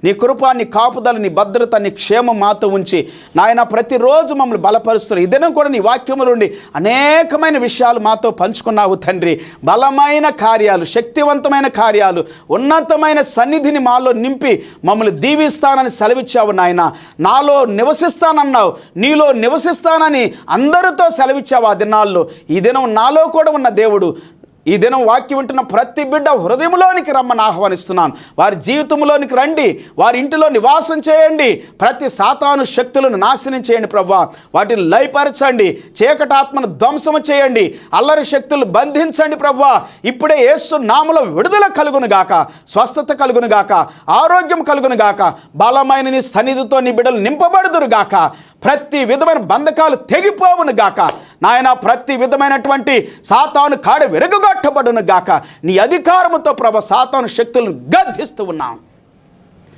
నీ కృప, నీ కాపుదల, నీ భద్రత, నీ క్షేమం మాతో ఉంచి నాయన ప్రతిరోజు మమ్మల్ని బలపరుస్తున్నారు. ఈ దినం కూడా నీ వాక్యము నుండి అనేకమైన విషయాలు మాతో పంచుకున్నావు తండ్రి. బలమైన కార్యాలు, శక్తివంతమైన కార్యాలు, ఉన్నతమైన సన్నిధిని మాలో నింపి మమ్మల్ని దీవిస్తానని సెలవిచ్చావు నాయన. నాలో నివసిస్తానన్నావు, నీలో నివసిస్తానని అందరితో సెలవిచ్చావు ఆ దినాల్లో. ఈ దినం నాలో కూడా ఉన్న దేవుడు ఈ దినం వాక్యం వింటున్న ప్రతి బిడ్డ హృదయంలోనికి రమ్మని ఆహ్వానిస్తున్నాను. వారి జీవితంలోనికి రండి, వారి ఇంటిలో నివాసం చేయండి. ప్రతి సాతాను శక్తులను నాశనం చేయండి ప్రభువా. వాటిని లయపరచండి, చీకటాత్మను ధ్వంసము చేయండి, అల్లరి శక్తులు బంధించండి ప్రభువా. ఇప్పుడే యేసు నామములో విడుదల కలుగును గాక, స్వస్థత కలుగును గాక, ఆరోగ్యం కలుగును గాక, బలమైన నీ సన్నిధితో నీ బిడ్డలు నింపబడుదురు గాక, ప్రతి విధమైన బంధకాలు తెగిపోవును గాక నాయన. ప్రతి విధమైనటువంటి సాతాను కాడ విరగొట్టబడును గాక. నీ అధికారముతో ప్రభు సాతాను శక్తులను గద్దిస్తూ ఉన్నాం.